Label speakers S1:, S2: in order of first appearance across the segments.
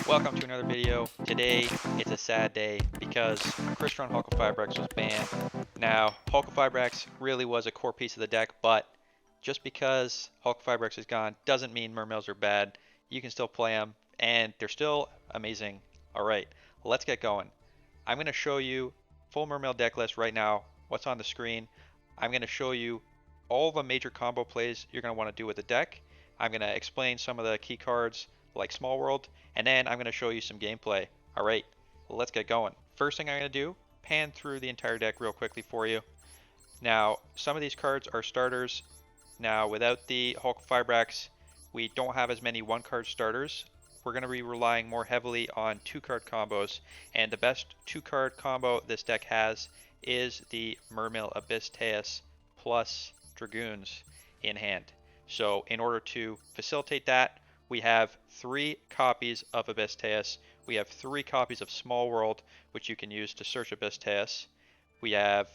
S1: Welcome to another video. Today it's a sad day because Halqifibrax was banned. Now, Halqifibrax really was a core piece of the deck, but just because Halqifibrax is gone doesn't mean Mermails are bad. You can still play them, and they're still amazing. Alright, let's get going. I'm going to show you full Mermail deck list right now, what's on the screen. I'm going to show you all the major combo plays you're going to want to do with the deck. I'm going to explain some of the key cards like Small World, and then I'm going to show you some gameplay. Alright, let's get going. First thing I'm going to do, pan through the entire deck real quickly for you. Now, some of these cards are starters. Now, without the Halqifibrax, we don't have as many one-card starters. We're going to be relying more heavily on two-card combos, and the best two-card combo this deck has is the Mermail Abyssteus plus Dragoons in hand. So in order to facilitate that, we have 3 copies of Abyssteus. We have 3 copies of Small World, which you can use to search Abyssteus. We have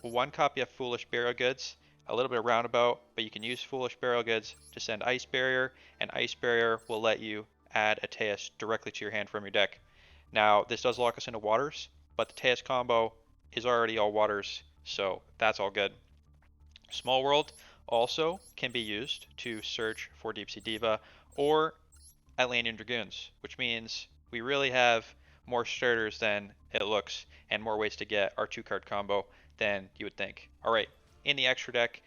S1: 1 copy of Foolish Burial Goods, a little bit of roundabout, but you can use Foolish Burial Goods to send Ice Barrier, and Ice Barrier will let you add a Teus directly to your hand from your deck. Now, this does lock us into waters, but the Teus combo is already all waters, so that's all good. Small World also can be used to search for Deep Sea Diva or Atlantean Dragoons, which means we really have more starters than it looks and more ways to get our 2-card combo than you would think. Alright, in the extra deck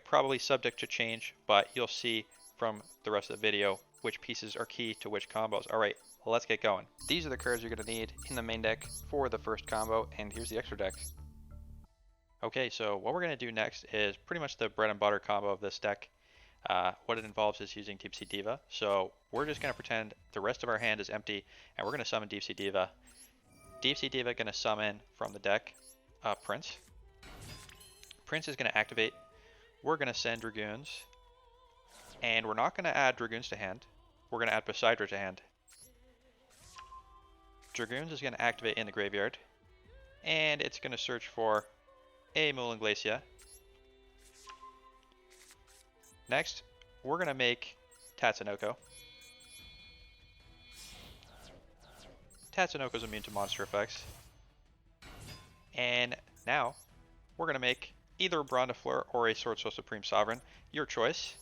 S1: probably subject to change, but you'll see from the rest of the video which pieces are key to which combos. Alright, let's get going. These are the cards you're going to need in the main deck for the first combo, and here's the extra deck. Okay, so what we're going to do next is pretty much the bread and butter combo of this deck. What it involves is using Deep Sea Diva. So we're just going to pretend the rest of our hand is empty, and we're going to summon Deep Sea Diva. Deep Sea Diva going to summon from the deck Prince. Prince is going to activate. We're going to send Dragoons, and we're not going to add Dragoons to hand. We're going to add Poseidon to hand. Dragoons is going to activate in the graveyard, and it's going to search for a Moulin Glacia. Next, we're going to make Tatsunoko. Tatsunoko is immune to monster effects. And now, we're going to make either a Bronze Fleur or a Sword Soul Supreme Sovereign, your choice.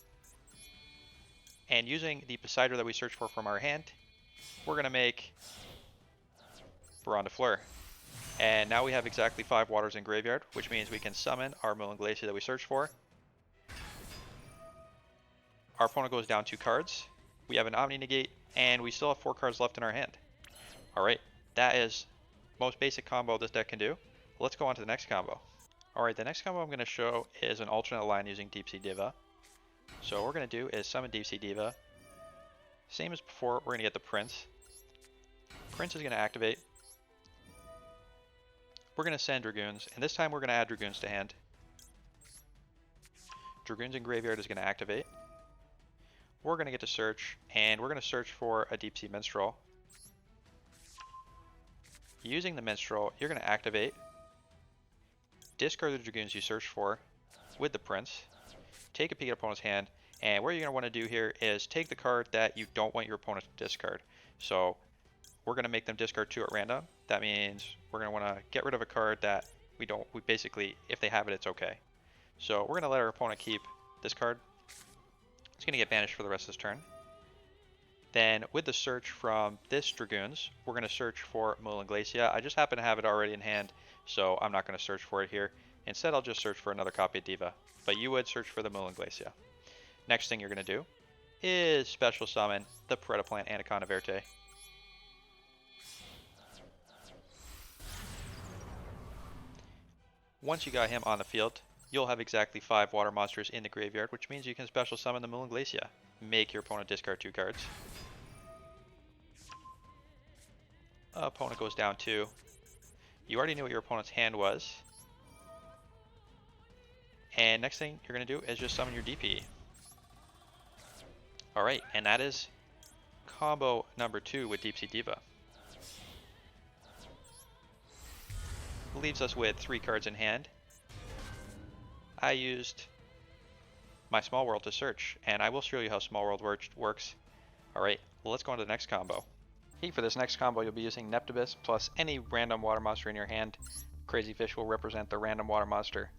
S1: And using the Poseidon that we searched for from our hand, we're going to make Bronze Fleur. And now we have exactly 5 waters in graveyard, which means we can summon our Moulin Glacia that we searched for. Our opponent goes down 2 cards. We have an Omni Negate, and we still have 4 cards left in our hand. Alright, that is most basic combo this deck can do. Let's go on to the next combo. Alright, the next combo I'm going to show is an alternate line using Deep Sea Diva. So what we're going to do is summon Deep Sea Diva. Same as before, we're going to get the Prince. Prince is going to activate. We're going to send Dragoons, and this time we're going to add Dragoons to hand. Dragoons in graveyard is going to activate. We're going to get to search, and we're going to search for a Deep Sea Minstrel. Using the Minstrel, you're going to activate, discard the Dragoons you searched for with the Prince, take a peek at opponent's hand, and what you're going to want to do here is take the card that you don't want your opponent to discard. So we're going to make them discard 2 at random. That means we're going to want to get rid of a card that we basically, if they have it, it's okay. So we're going to let our opponent keep this card. It's going to get banished for the rest of this turn. Then with the search from this Dragoons, we're going to search for Moulin Glacia. I just happen to have it already in hand, so I'm not going to search for it here. Instead, I'll just search for another copy of Diva, but you would search for the Moulin Glacia. Next thing you're going to do is special summon the Predaplant Anaconda Verte. Once you got him on the field, you'll have exactly 5 water monsters in the graveyard, which means you can special summon the Moulin Glacia. Make your opponent discard 2 cards. Opponent goes down 2. You already knew what your opponent's hand was. And next thing you're going to do is just summon your DP. Alright, and that is combo number 2 with Deep Sea Diva. Leaves us with 3 cards in hand. I used my Small World to search, and I will show you how Small World works. Alright, well, let's go on to the next combo. Okay, for this next combo, you'll be using Neptabyss plus any random water monster in your hand. Crazy Fish will represent the random water monster.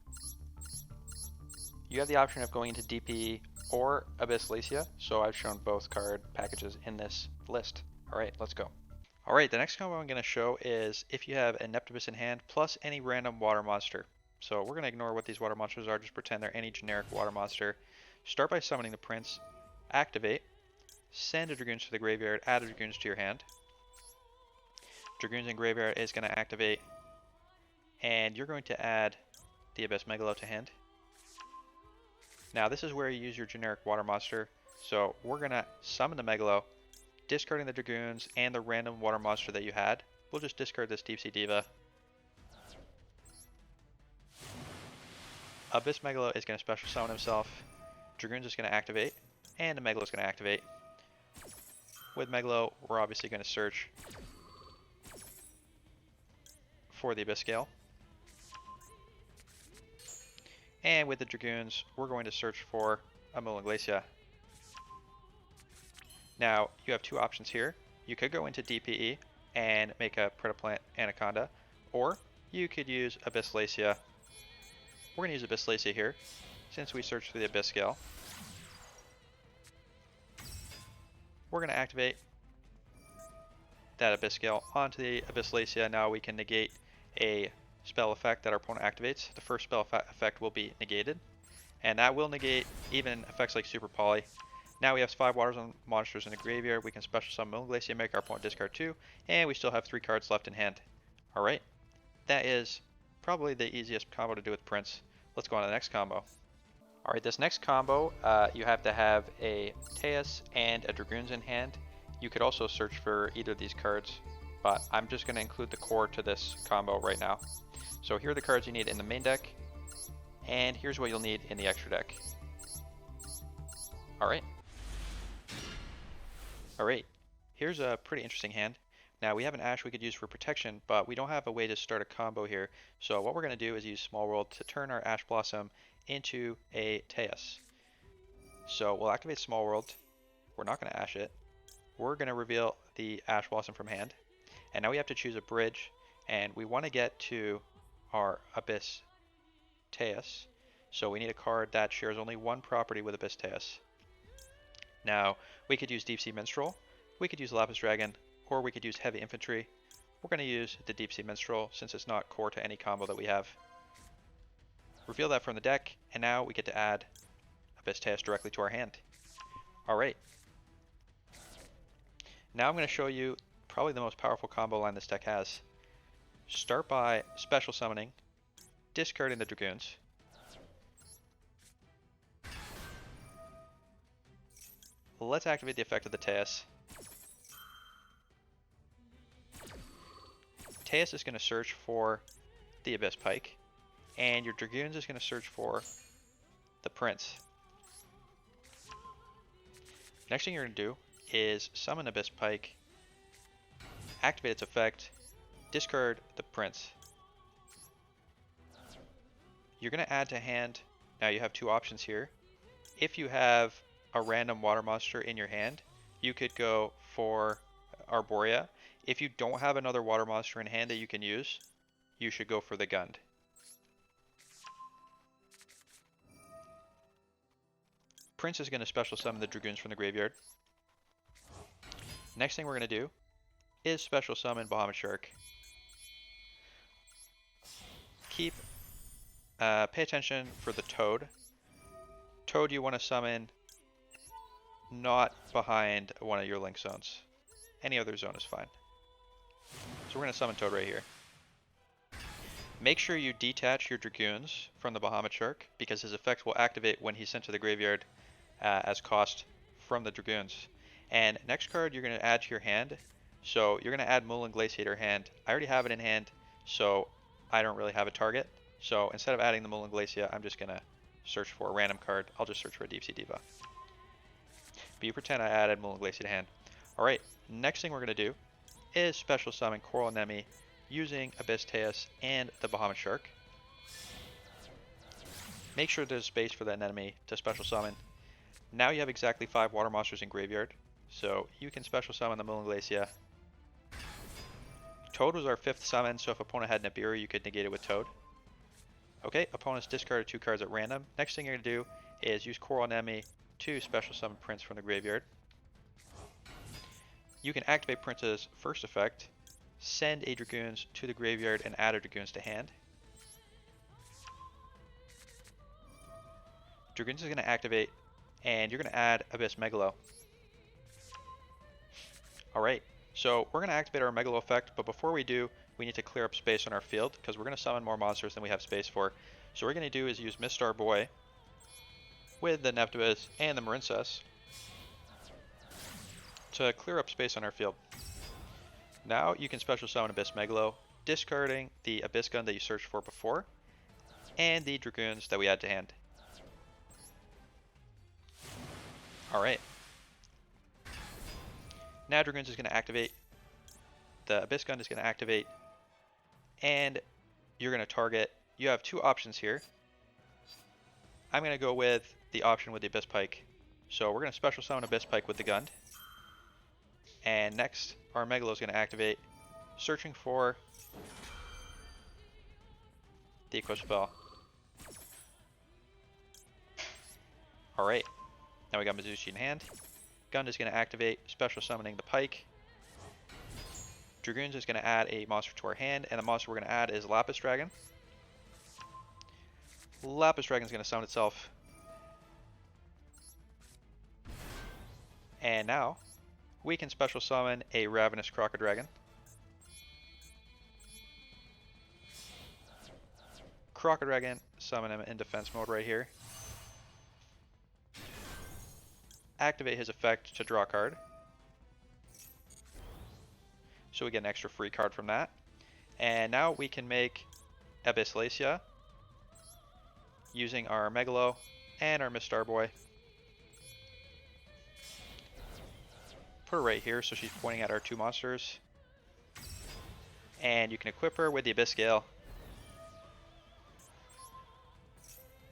S1: You have the option of going into DPE or Abyssteus, so I've shown both card packages in this list. Alright, let's go. Alright, the next combo I'm going to show is if you have a Neptabyss in hand plus any random water monster. So we're going to ignore what these water monsters are, just pretend they're any generic water monster. Start by summoning the Prince, activate, send a Dragoons to the graveyard, add a Dragoons to your hand. Dragoons in graveyard is going to activate, and you're going to add the Abyss Megalo to hand. Now this is where you use your generic water monster, so we're going to summon the Megalo, discarding the Dragoons and the random water monster that you had. We'll just discard this Deep Sea Diva. Abyss Megalo is going to special summon himself, Dragoons is going to activate, and the Megalo is going to activate. With Megalo, we're obviously going to search for the Abyss Scale. And with the Dragoons, we're going to search for a Glacia. Now, you have two options here. You could go into DPE and make a Predaplant Anaconda, or you could use Abyssteus. We're going to use Abyssteus here, since we searched for the Abyss Scale. We're going to activate that Abyss Scale onto the Abyssteus. Now we can negate a spell effect that our opponent activates. The first spell effect will be negated, and that will negate even effects like Super Poly. Now we have 5 water monsters in the graveyard. We can special summon Glacia, make our opponent discard 2, and we still have 3 cards left in hand. Alright, that is probably the easiest combo to do with Prince. Let's go on to the next combo. Alright, this next combo, you have to have a Teus and a Dragoons in hand. You could also search for either of these cards, but I'm just going to include the core to this combo right now. So here are the cards you need in the main deck, and here's what you'll need in the extra deck. Alright. Alright, here's a pretty interesting hand. Now we have an Ash we could use for protection, but we don't have a way to start a combo here. So what we're going to do is use Small World to turn our Ash Blossom into a Teus. So we'll activate Small World. We're not going to Ash it. We're going to reveal the Ash Blossom from hand. And now we have to choose a bridge, and we want to get to our Abyssteus. So we need a card that shares only one property with Abyssteus. Now, we could use Deep Sea Minstrel, we could use Lapis Dragon, or we could use Heavy Infantry. We're going to use the Deep Sea Minstrel since it's not core to any combo that we have. Reveal that from the deck, and now we get to add Abyssteus directly to our hand. Alright. Now I'm going to show you probably the most powerful combo line this deck has. Start by special summoning, discarding the Dragoons. Let's activate the effect of the Teus. Teus is going to search for the Abyss Pike, and your Dragoons is going to search for the Prince. Next thing you're going to do is summon Abyss Pike, activate its effect, discard the Prince. You're going to add to hand. Now you have two options here. If you have a random water monster in your hand, you could go for Arboria. If you don't have another water monster in hand that you can use, you should go for the Gund. Prince is going to special summon the Dragoons from the graveyard. Next thing we're going to do is special summon Bahamut Shark. Pay attention for the Toad. Toad you want to summon not behind one of your link zones. Any other zone is fine. So we're going to summon Toad right here. Make sure you detach your Dragoons from the Bahamut Shark, because his effect will activate when he's sent to the graveyard as cost from the Dragoons. And next card you're going to add to your hand. So you're going to add Glacia to your hand. I already have it in hand, so I don't really have a target. So instead of adding the Glacia, I'm just going to search for a random card. I'll just search for a Deep Sea Diva. But you pretend I added Glacia to hand. Alright, next thing we're going to do is special summon Coral Anemone using Abyssteus and the Bahamut Shark. Make sure there's space for that anemone to special summon. Now you have exactly 5 water monsters in graveyard. So you can special summon the Moonglacia. Toad was our 5th summon, so if opponent had Nibiru, you could negate it with Toad. Okay, opponents discarded 2 cards at random. Next thing you're going to do is use Coral Anemone to special summon Prince from the graveyard. You can activate Prince's first effect, send a Dragoons to the graveyard and add a Dragoons to hand. Dragoons is going to activate, and you're going to add Abyss Megalo. Alright, so we're going to activate our Megalo effect, but before we do, we need to clear up space on our field, because we're going to summon more monsters than we have space for. So what we're going to do is use Mistar Boy with the Neptabyss and the Marincess to clear up space on our field. Now you can special summon Abyss Megalo, discarding the Abyss Gun that you searched for before, and the Dragoons that we add to hand. Alright. Now Dragoons is going to activate, the Abyss Gun is going to activate, and you're going to target. You have 2 options here. I'm going to go with the option with the Abyss Pike. So we're going to special summon Abyss Pike with the gun. And next, our Megalo is going to activate, searching for the Equip Spell. Alright, now we got Mizuchi in hand. Gun is going to activate, special summoning the Pike. Dragoons is going to add a monster to our hand, and the monster we're going to add is Lapis Dragon. Lapis Dragon is going to summon itself. And now, we can special summon a Ravenous Crocodragon. Crocodragon, summon him in defense mode right here. Activate his effect to draw a card. So we get an extra free card from that. And now we can make Abyssteus using our Megalo and our Mistar Boy. Put her right here so she's pointing at our 2 monsters. And you can equip her with the Abyss Gale.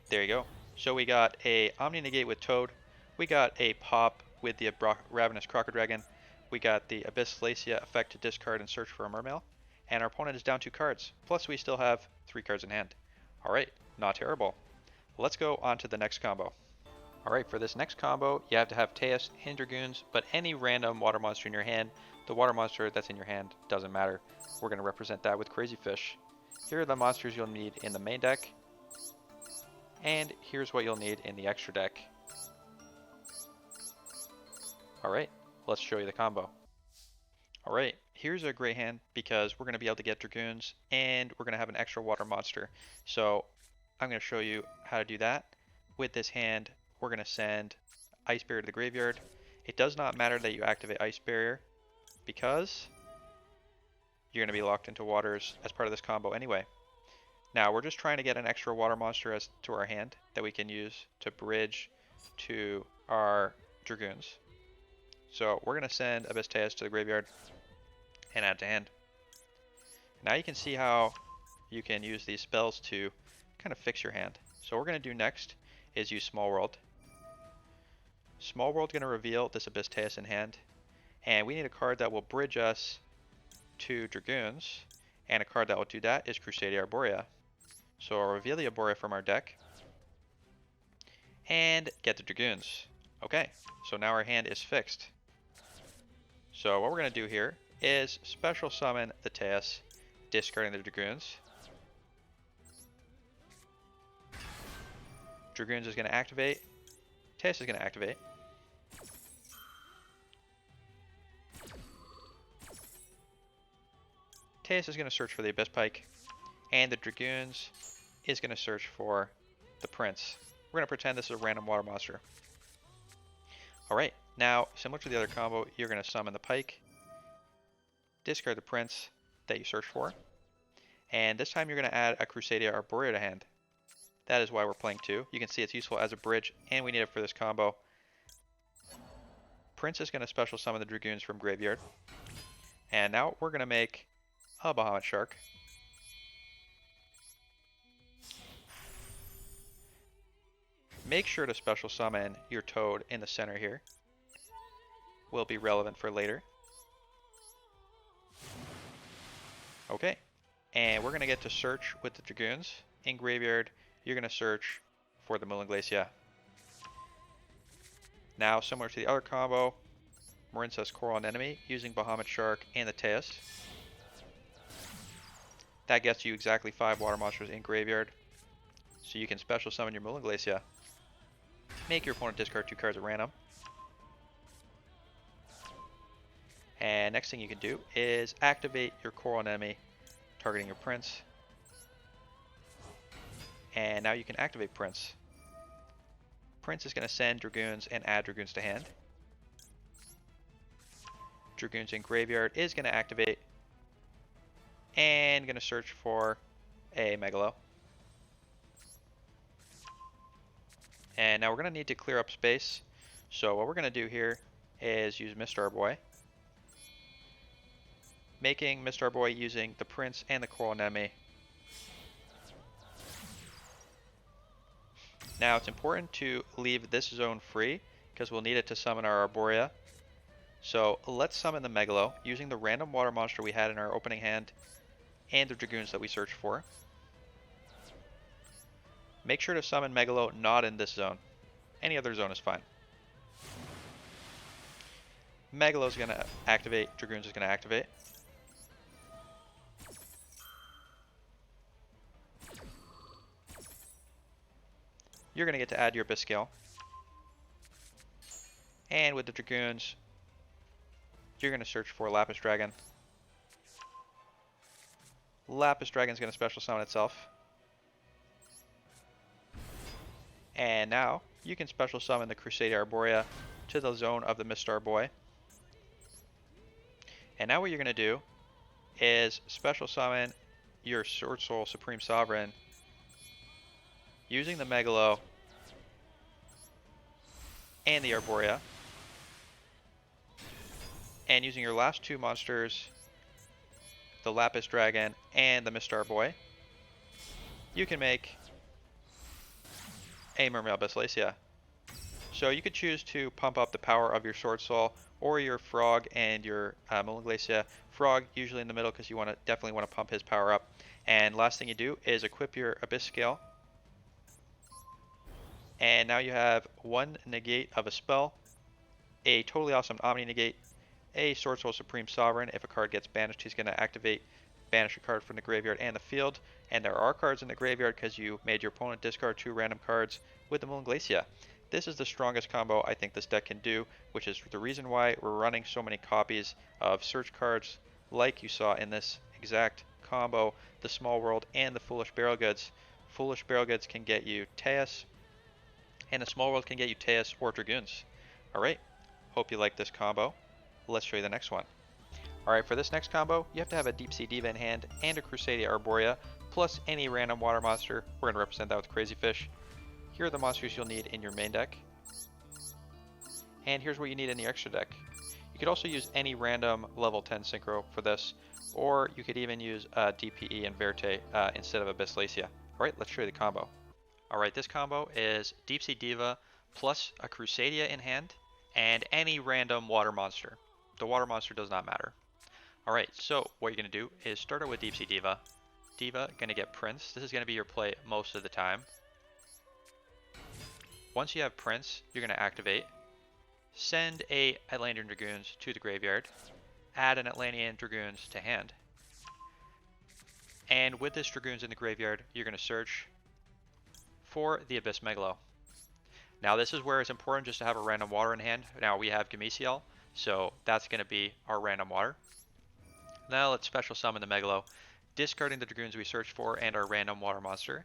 S1: There you go. So we got a Omni Negate with Toad. We got a pop with the Ravenous Crocodragon. We got the Abyssteus effect to discard and search for a Mermail. And our opponent is down 2 cards. Plus we still have 3 cards in hand. Alright, not terrible. Let's go on to the next combo. Alright, for this next combo, you have to have Teus and Dragoons, but any random water monster in your hand. The water monster that's in your hand doesn't matter. We're going to represent that with Crazy Fish. Here are the monsters you'll need in the main deck. And here's what you'll need in the extra deck. Alright, let's show you the combo. Alright, here's a great hand because we're going to be able to get Dragoons and we're going to have an extra water monster. So I'm going to show you how to do that. With this hand, we're going to send Ice Barrier to the graveyard. It does not matter that you activate Ice Barrier because you're going to be locked into waters as part of this combo anyway. Now we're just trying to get an extra water monster as to our hand that we can use to bridge to our Dragoons. So we're going to send Abyssteus to the graveyard and add to hand. Now you can see how you can use these spells to kind of fix your hand. So what we're going to do next is use Small World. Small World going to reveal this Abyssteus in hand. And we need a card that will bridge us to Dragoons. And a card that will do that is Crusadia Arboria. So I'll reveal the Arboria from our deck. And get the Dragoons. Okay, so now our hand is fixed. So what we're going to do here is special summon the Teus, discarding the Dragoons. Dragoons is going to activate. Teus is going to activate. Teus is going to search for the Abyss Pike. And the Dragoons is going to search for the Prince. We're going to pretend this is a random water monster. Alright, now, similar to the other combo, you're going to summon the Pike, discard the Prince that you searched for, and this time you're going to add a Crusadia Arboria to hand. That is why we're playing 2. You can see it's useful as a bridge, and we need it for this combo. Prince is going to special summon the Dragoons from graveyard. And now we're going to make a Bahamut Shark. Make sure to special summon your Toad in the center here. will be relevant for later. Okay, and we're going to get to search with the Dragoons. In Graveyard, you're going to search for the Mulunglacia. Now, similar to the other combo, Marincess Coral Anemone using Bahamut Shark and the Teus. That gets you exactly 5 water monsters in Graveyard. So you can special summon your Mulunglacia. Make your opponent discard 2 cards at random. And next thing you can do is activate your Coral Anemone, targeting your Prince. And now you can activate Prince. Prince is going to send Dragoons and add Dragoons to hand. Dragoons in Graveyard is going to activate and going to search for a Megalo. And now we're going to need to clear up space. So what we're going to do here is use Mr. Boy, making Mr. Boy using the Prince and the Coral Anemone. Now it's important to leave this zone free because we'll need it to summon our Arboria. So let's summon the Megalo using the random water monster we had in our opening hand and the Dragoons that we searched for. Make sure to summon Megalo not in this zone. Any other zone is fine. Megalo is going to activate, Dragoons is going to activate. You're going to get to add your Abyssteus. And with the Dragoons, you're going to search for Lapis Dragon. Lapis Dragon is going to special summon itself. And now you can special summon the Crusadia Arboria to the zone of the Mr. Boy. And now what you're going to do is special summon your Sword Soul Supreme Sovereign using the Megalo and the Arboria. And using your last 2 monsters, the Lapis Dragon and the Mr. Boy, you can make a Mermail Abyssteus. So you could choose to pump up the power of your Sword Soul or your Frog and your Mulunglacia. Frog usually in the middle because you definitely want to pump his power up. And last thing you do is equip your Abyssteus. And now you have 1 negate of a spell, a totally awesome Omni negate, a Sword Soul Supreme Sovereign. If a card gets banished, he's going to activate, banish a card from the graveyard and the field. And there are cards in the graveyard because you made your opponent discard 2 random cards with the Mulunglacia. This is the strongest combo I think this deck can do, which is the reason why we're running so many copies of search cards like you saw in this exact combo, the Small World and the Foolish Barrel Goods. Foolish Barrel Goods can get you Teus, and the Small World can get you Teus or Dragoons. Alright, hope you like this combo. Let's show you the next one. Alright, for this next combo, you have to have a Deep Sea Diva in hand and a Crusadia Arboria, plus any random water monster. We're going to represent that with Crazy Fish. Here are the monsters you'll need in your main deck. And here's what you need in the extra deck. You could also use any random level 10 synchro for this, or you could even use DPE and Verte instead of Abyssteus. Alright, let's show you the combo. Alright, this combo is Deep Sea Diva plus a Crusadia in hand and any random water monster. The water monster does not matter. Alright, so what you're going to do is start out with Deep Sea Diva. Diva going to get Prince. This is going to be your play most of the time. Once you have Prince, you're going to activate. Send a Atlantean Dragoons to the graveyard. Add an Atlantean Dragoons to hand. And with this Dragoons in the graveyard, you're going to search for the Abyss Megalo. Now this is where it's important just to have a random water in hand. Now we have Gameciel, so that's going to be our random water. Now let's special summon the Megalo, discarding the Dragoons we searched for and our random water monster.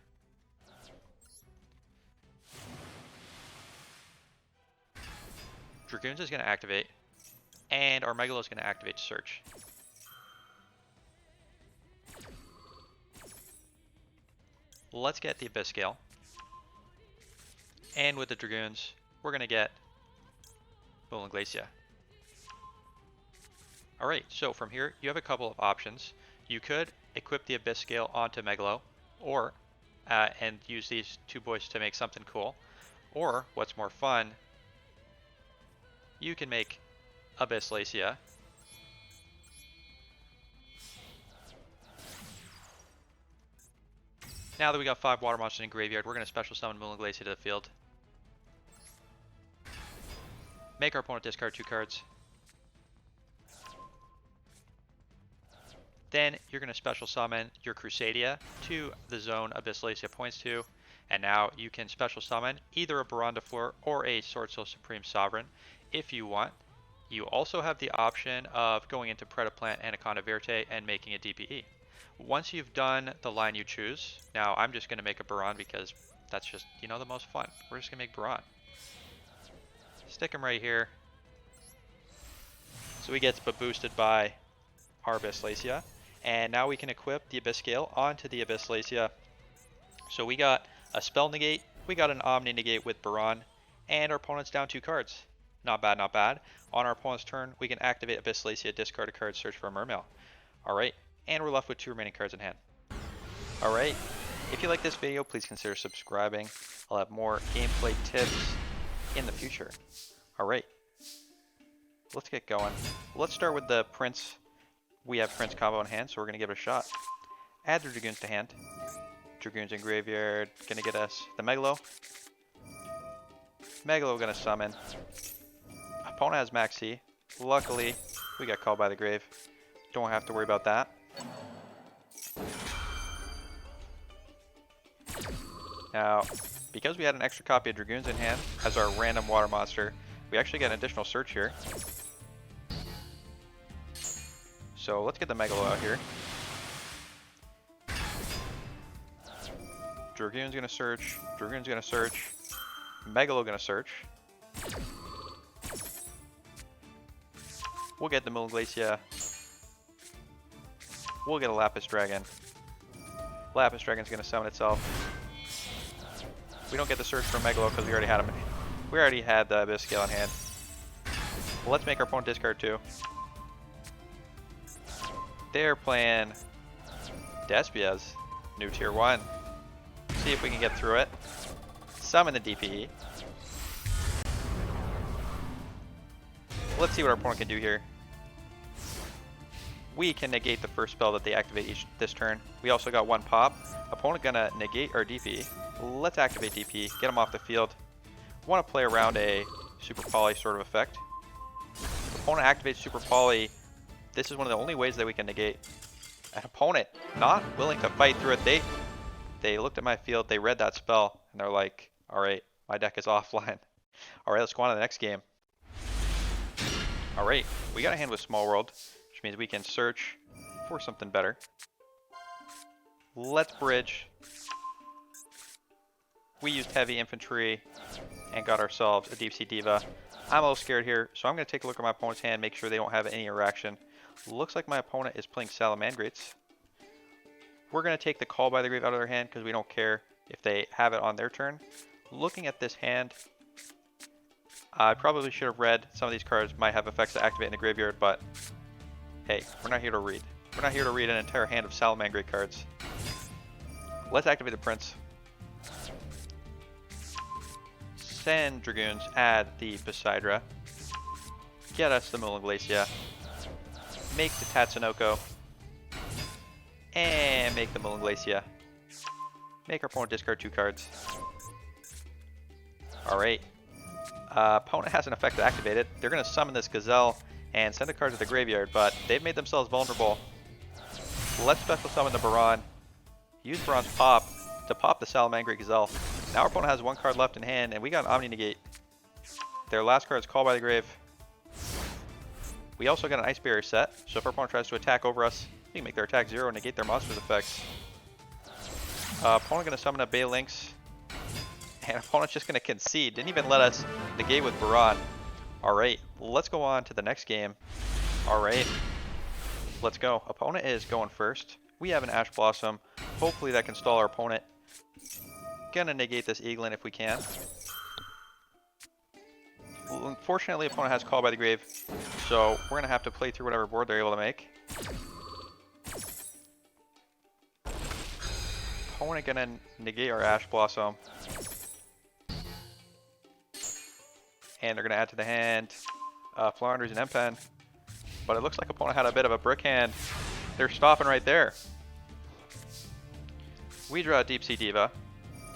S1: Dragoons is going to activate, and our Megalo is going to activate to search. Let's get the Abyssteus. And with the Dragoons, we're going to get Mulunglacia. Alright, so from here, you have a couple of options. You could equip the Abyssteus onto Megalo, or and use these 2 boys to make something cool. Or, what's more fun, you can make Abyssteus. Now that we got 5 water monsters in graveyard, we're going to special summon Moonglacier to the field. Make our opponent discard 2 cards. Then you're going to special summon your Crusadia to the zone Abyssteus points to. And now you can special summon either a Baron de Fleur or a Sword Soul Supreme Sovereign if you want. You also have the option of going into Predaplant Anaconda Verte and making a DPE. Once you've done the line you choose, now I'm just going to make a Baron because that's just, you know, the most fun. We're just going to make Baron. Stick him right here. So he gets boosted by our Abyssteus. And now we can equip the Abyss Scale onto the Abyssteus. So we got a Spell Negate, we got an Omni Negate with Baron, and our opponent's down 2 cards. Not bad, not bad. On our opponent's turn, we can activate Abyssteus, discard a card, search for a Mermail. Alright, and we're left with 2 remaining cards in hand. Alright, if you like this video, please consider subscribing. I'll have more gameplay tips in the future. Alright, let's get going. Let's start with the Prince. We have Prince combo in hand, so we're going to give it a shot. Add the Dragoons to hand. Dragoons in graveyard, going to get us the Megalo. Megalo going to summon. Opponent has Max C. Luckily, we got called by the grave. Don't have to worry about that. Now, because we had an extra copy of Dragoons in hand as our random water monster, we actually get an additional search here. So let's get the Megalo out here. Dragoon's gonna search. Dragoon's gonna search. Megalo gonna search. We'll get the Moonglacier. We'll get a Lapis Dragon. Lapis Dragon's gonna summon itself. We don't get the search for Megalo because we already had him. We already had the Abyss Scale in hand. Well, let's make our opponent discard 2. They're playing Decklist, new tier 1. See if we can get through it. Summon the DPE. Let's see what our opponent can do here. We can negate the first spell that they activate this turn. We also got 1 pop. Opponent gonna negate our DPE. Let's activate DPE, get them off the field. Want to play around a Super Poly sort of effect. Opponent activates Super Poly. This is one of the only ways that we can negate. An opponent not willing to fight through it. They looked at my field, they read that spell, and they're like, alright, my deck is offline. Alright, let's go on to the next game. Alright, we got a hand with Small World, which means we can search for something better. Let's bridge. We used heavy infantry and got ourselves a Deep Sea Diva. I'm a little scared here, so I'm going to take a look at my opponent's hand, make sure they don't have any interaction. Looks like my opponent is playing Salamangrates. We're going to take the Call by the Grave out of their hand because we don't care if they have it on their turn. Looking at this hand, I probably should have read some of these cards might have effects that activate in the graveyard, but hey, we're not here to read. We're not here to read an entire hand of Salamangrate cards. Let's activate the Prince. Send Dragoons, add the Poseidra. Get us the Moonglacier. Make the Tatsunoko. And make the Moonglacier. Make our opponent discard 2 cards. Alright. Opponent has an effect activated. They're going to summon this Gazelle and send a card to the graveyard, but they've made themselves vulnerable. Let's special summon the Baron. Use Baron's pop to pop the Salamangrate Gazelle. Now our opponent has 1 card left in hand, and we got an Omni Negate. Their last card is Called by the Grave. We also got an Ice Barrier set, so if our opponent tries to attack over us, we can make their attack 0 and negate their monster's effects. Opponent going to summon a Balinx, and opponent's just going to concede. Didn't even let us negate with Baron. Alright, let's go on to the next game. Alright, let's go. Opponent is going first. We have an Ash Blossom. Hopefully that can stall our opponent. Gonna negate this Eaglin if we can. Unfortunately, opponent has Call by the Grave, so we're gonna have to play through whatever board they're able to make. Opponent gonna negate our Ash Blossom. And they're gonna add to the hand Flanders and Empen. But it looks like opponent had a bit of a brick hand. They're stopping right there. We draw a Deep Sea Diva,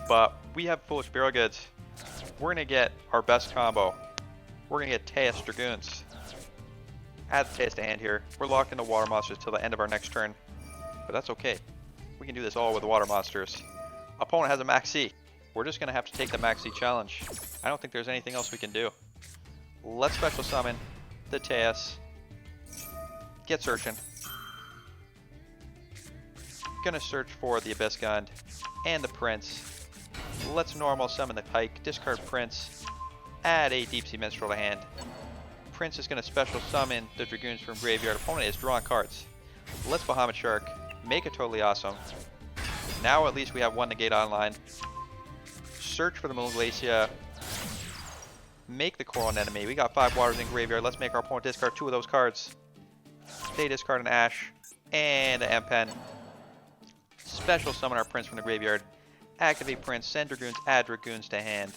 S1: but we have Foolish Barrel Goods. We're going to get our best combo. We're going to get Teus Dragoons. Add the Teus to hand here. We're locked into Water Monsters till the end of our next turn, but that's okay. We can do this all with the Water Monsters. Opponent has a Max C. We're just going to have to take the Max C challenge. I don't think there's anything else we can do. Let's special summon the Teus. Get searching. Gonna search for the Abyss Gun and the Prince. Let's normal summon the Pike, discard Prince, add a Deep Sea Minstrel to hand. Prince is gonna special summon the Dragoons from graveyard. Opponent is drawing cards. Let's Bahamut Shark, make it totally awesome. Now at least we have one negate online. Search for the Moon Glacia. Make the Coral Anemone. We got 5 waters in graveyard. Let's make our opponent discard 2 of those cards. They discard an Ash and an Empen. Special summon our Prince from the graveyard. Activate Prince, send Dragoons, add Dragoons to hand.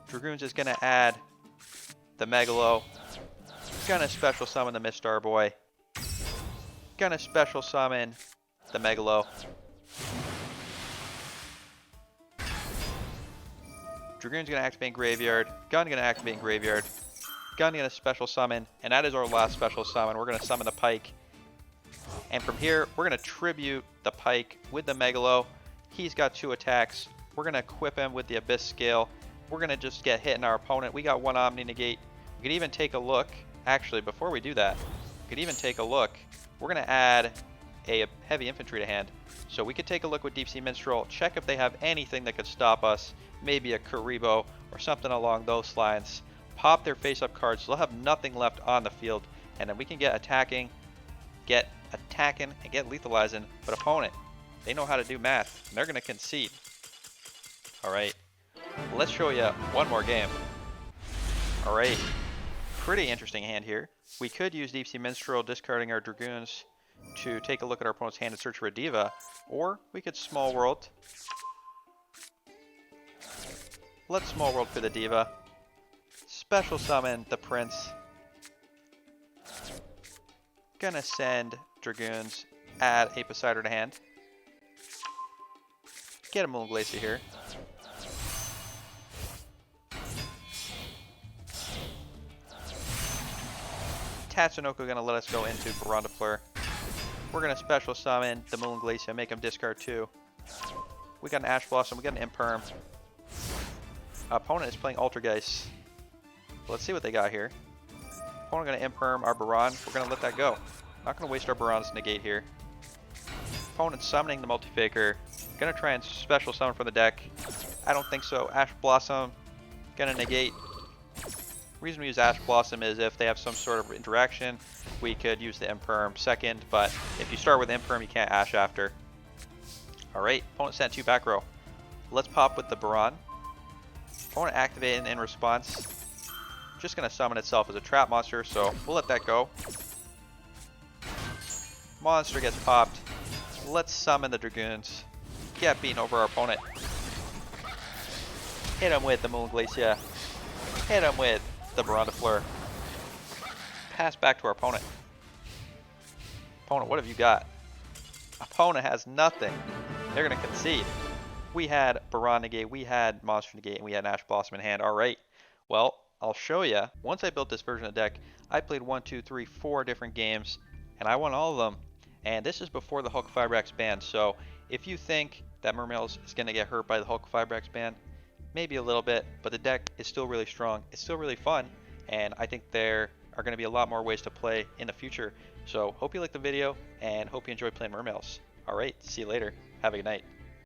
S1: Dragoons is going to add the Megalo. Gonna special summon the Mistar Boy. Gonna special summon the Megalo. Dragoon's gonna activate in graveyard. Gun gonna activate in graveyard. Gun gonna special summon, and that is our last special summon. We're gonna summon the Pike. And from here, we're going to tribute the Pike with the Megalo. He's got 2 attacks. We're going to equip him with the Abyss Scale. We're going to just get hit in our opponent. We got 1 Omni Negate. We could even take a look. Actually, before we do that, we could even take a look. We're going to add a Heavy Infantry to hand. So we could take a look with Deep Sea Minstrel, check if they have anything that could stop us. Maybe a Karibo or something along those lines. Pop their face-up cards so they'll have nothing left on the field. And then we can get attacking, and get lethalizing, but opponent, they know how to do math, and they're going to concede. Alright, let's show you one more game. Alright, pretty interesting hand here. We could use Deep Sea Minstrel, discarding our Dragoons to take a look at our opponent's hand and search for a Diva, or we could Small World. Let's Small World for the Diva. Special summon the Prince. Gonna send Dragoons, add a Poseidon to hand. Get a Moon Glacia here. Tatsunoko gonna let us go into Barondafleur. We're gonna special summon the Moon Glacia, make him discard 2. We got an Ash Blossom, we got an Imperm. Opponent is playing Altergeist. Let's see what they got here. Opponent gonna Imperm our Baron. We're gonna let that go. Not gonna waste our Baron's negate here. Opponent summoning the Multifaker. Gonna try and special summon from the deck. I don't think so. Ash Blossom. Gonna negate. Reason we use Ash Blossom is if they have some sort of interaction, we could use the Imperm second, but if you start with Imperm, you can't Ash after. Alright, opponent sent 2 back row. Let's pop with the Baron. Opponent activating in response. Just gonna summon itself as a trap monster, so we'll let that go. Monster gets popped. Let's summon the Dragoons. Get beaten over our opponent. Hit him with the Moon Glacia. Hit him with the Barondafleur. Pass back to our opponent. Opponent, what have you got? Opponent has nothing. They're gonna concede. We had Baron negate, we had Monster negate, and we had Ash Blossom in hand. Alright, well, I'll show you. Once I built this version of the deck, I played 1, 2, 3, 4 different games, and I won all of them. And this is before the Halqifibrax Ban, so if you think that Mermail is going to get hurt by the Halqifibrax Ban, maybe a little bit, but the deck is still really strong. It's still really fun, and I think there are going to be a lot more ways to play in the future. So hope you liked the video, and hope you enjoyed playing Mermails. Alright, see you later. Have a good night.